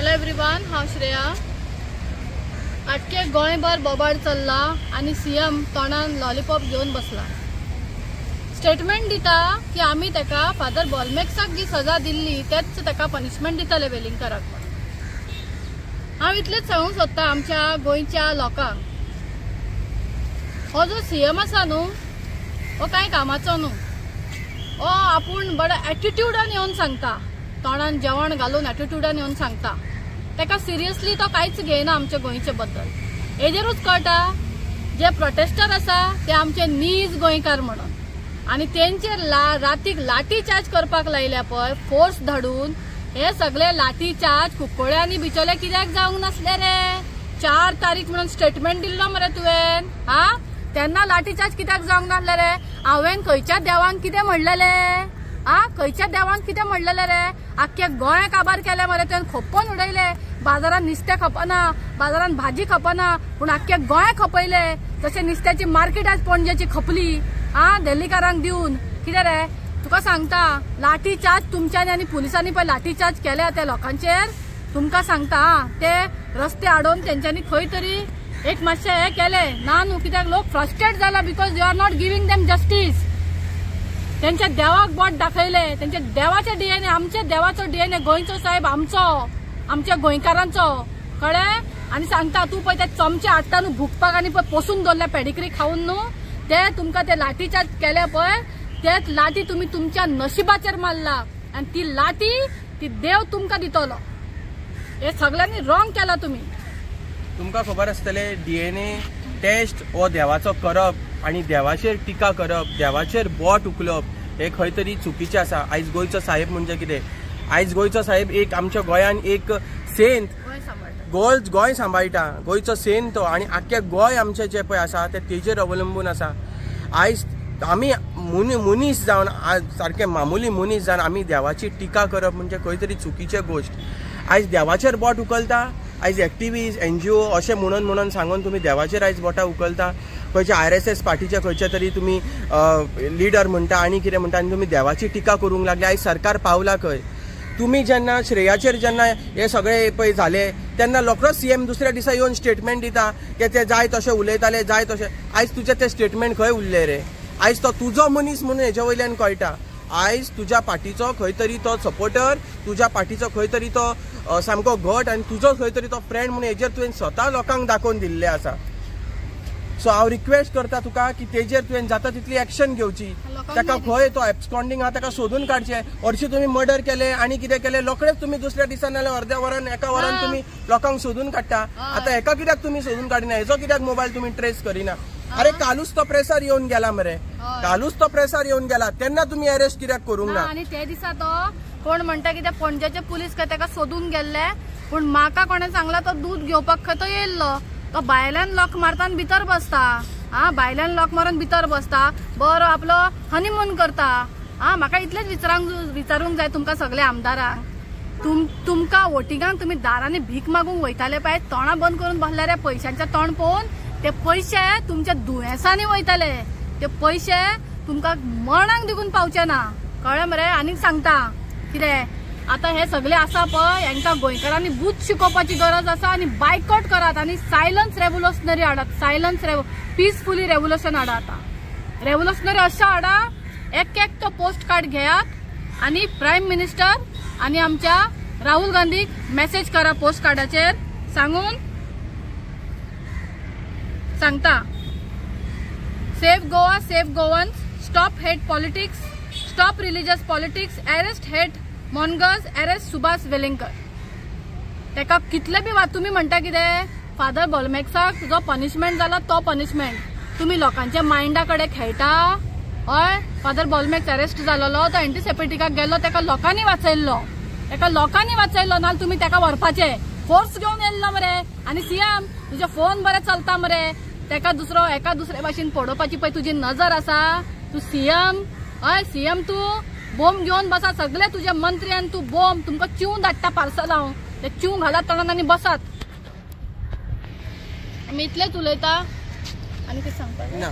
Hello everyone, हांव श्रेया। आटके गोंयभर बोबाड चल्ला आनी सीएम तोंडान लॉलीपॉप घेवन बसला। स्टेटमेंट दिता की आमी तेका फादर बॉलमेक्साक जी सजा दिल्ली तेच तेका पनिशमेंट दितले वेलिंगकराक। हांव इतलेच सांगूंक सोदता आमच्या गोंयच्या लोकांक, हो जो सीएम आसा न्हू हो कांय कामाचो न्हू। हो आपूण बडो एटिट्यूडान येवन सांगता, तोंडान जेवण घालून एटिट्यूडान येवन सांगता। तेका सिरियसली तो कांयच घेयना आमच्या गोंयचे बद्दल। हेजेरूच कळटा जे प्रोटेस्टर आसा ते आमचे नीज गोंयकार म्हणून, आनी तेंचेर रातीक लाठी चार्ज करपाक लायल्या पळय फोर्स धाडून, हे सगळे लाठी चार्ज कुंकळ्यांनी बिचोले कित्याक जावंक नासले रे? 4 तारीख म्हणून स्टेटमेंट दिल्लो मरे तुवें, हा? तेन्ना लाठी चार्ज कित्याक जावंक नासले रे? हांवें खंयच्या देवांक कितें म्हणलेले? खंयच्या देवांक कितें म्हणलेले रे? आख्खे गोंय काबार केले मरे तुवें, खोपोवन उडयले। बाजारात नुस्तें खपना, बाजारात भाजी खपना, पूण आख्खे गोंय खपयले। जशें नुस्त्याची मार्केट आज पणजेची खपली, दिल्लीकारांक दिवन। कितें रे तुका सांगता, लाठी चार्ज तुमच्यांनी आनी पुलिसांनी पळय लाठी चार्ज केल्या त्या लोकांचेर, तुमकां सांगता ते रस्ते आडोवन तेंच्यांनी खंय तरी एक मातशें हें केलें ना न्हू, कित्याक लोक फ्रस्ट्रेट जाला because you are not giving them justice. तेंच्या देवाक बोट दाखयले, तेंच्या देवाचे डीएनए, आमच्या देवाचो डीएनए गोंयचो साहेब आमचो, आमच्या गोंयकारांचो, कळ्ळें? आनी सांगता तूं पळय ते चमचे हाडटा न्हू भुकपाक आनी पळय पोसून दवरल्या पेडिग्री खावन न्हू, ते तुमकां ते लाठी चार्ज केले पळय, तेच लाठी तुमी तुमच्या नशिबाचेर मारला आनी ती लाठी ती देव तुमकां दितलो। हे सगळ्यांनी रॉंग केला तुमी। तुमकां खबर आसतले डीएनए टेस्ट हो देवाचो करप आनी देवाचेर टिका करप, देवाचेर बोट उखलप हे खंय तरी चुकीचें आसा। आयज गोंयचो साहेब म्हणजे कितें? आयज गोंयचो साहेब एक आमच्या गोंयान एक सेंट, गोंय सांबाळटा, गोंयचो सेंट तो, आनी आख्खे गोंय आमचें जे पळय आसा ते तेजेर अवलंबून आसा। आयज आमी मनीस जावन, सारखे मामुली मनीस जावन आमी देवाची टिका करप म्हणजे खंय तरी चुकीची गोश्ट। आयज देवाचेर बोट उखलता, आयज एक्टिविस्ट NGO अशें म्हणून सांगून तुमी देवाचेर आयज बोटां उखलता। खंयच्या RSS पार्टीचे खंयचे तरी तुमी लिडर म्हणटा आनी कितें म्हणटा आनी तुमी देवाची टिका करूंक लागले। आयज सरकार पावला खंय? तुमी जेन्ना श्रेयाचेर जेन्ना हे सगळे पळय जाले तेन्ना रोखडोच सीएम दुसऱ्या दिसा येवन स्टेटमेंट दिता की ते जाय तशें उलयताले, जाय तशें। आयज तुजें ते स्टेटमेंट खंय उरले रे? आयज तो तुजो मनीस म्हणून हेजे वयल्यान कळटा। आयज तुज्या पार्टीचो खंय तरी तो सपोर्टर, तुज्या पार्टीचो खंय तरी तो सामको घट आनी तुजो खंय तरी तो फ्रेंड म्हणून हेजेर तुवें स्वता लोकांक दाखोवन दिल्ले आसा। सो हांव रिक्वेस्ट करता तुका की तेजेर तुवें जाता तितली एक्शन घेवची। ताका खंय तो एब्सकॉन्डिंग आहा ताका सोदून काडचें। हरशीं तुमी मर्डर केले आनी कितें केलें रोखडेंच तुमी दुसऱ्या दिसान नाल्यार अर्द्या वरान एका वरान तुमी लोकांक सोदून काडटा। आतां हेका कित्याक तुमी सोदून काडिना? हेजो कित्याक मोबायल तुमी ट्रेस करिना? अरे कालूच तो प्रेसार येवन गेला मरे, कालूच तो प्रेसार येवन गेला, तेन्ना तुमी अरेस्ट कित्याक करूंक ना? आनी ते दिसा तो कोण म्हणटा की ते पणजेचे पुलीस काय ताका सोदून गेल्ले, पूण म्हाका कोणें सांगला तो दूध घेवपाक खंय तो येयल्लो, तो भायल्यान लॉक मारता आनी भितर बसता। भायल्यान लॉक मारून भितर बसता, बरो आपलो हनीमून करता। म्हाका इतलेच विचारूंक जाय तुमकां सगळ्या आमदारांक, तुमकां वोटिंगांक तुमी दारांनी भीक मागूंक वयताले पळय, तोंडां बंद करून बसले रे पयशांचे तोंड पळोवन, ते पैसे तुमच्या दुयेंसांनी वयताले, ते पैसे तुमकां मरणाक दिवून पावचे ना, कळ्ळें मरे? आनीक सांगता कितें, आतां हे सगळे आसा पळय हांकां गोंयकारांनी बूथ शिकोवपाची गरज आसा आनी बायकॉट करात आनी सायलन्स रेव्होल्युशनरी हाडात, सायलन्स पीसफुली रेव्होल्युशन हाडा। आतां रेव्होल्युशनरी अशें हाडा, एक तो पोस्ट कार्ड घेयात आनी प्रायम मिनिस्टर आनी आमच्या राहुल गांधीक मेसेज करा पोस्ट कार्डाचेर सांगून सांगता, save Goa, save Goans, stop hate politics, stop religious politics, arrest hate mongers, arrest Subhash Velingkar. तेका कितले बी तुमी म्हणटा कितें, फादर बॉलमेक्साक जो पनिशमेंट जाला तो पनिशमेंट, तुमी लोकांच्या मायंडा कडेन खेळटा। हय, फादर बॉलमेक्स अरेस्ट जालोलो, तो एंटीसेपेटिकाक गेल्लो, तेका लोकांनी वाचयल्लो, नाल्यार तुमी तेका व्हरपाचे फोर्स घेवन येयल्लो मरे। आनी सीएम तुजे फोन बरे चलता मरे, तेका एका दुसरे भाशेन पडोवपाची पळय तुजी नजर आसा। तू सीएम, हय सीएम तू बोंब घेवन बसा, सगळे तुजे मंत्री आनी तू बोंब, तुमकां चिव धाडटा पार्सल हांव, ते चिव घालात तोंडान आनी बसात। आमी इतलेच उलयता आनी कितें सांगता?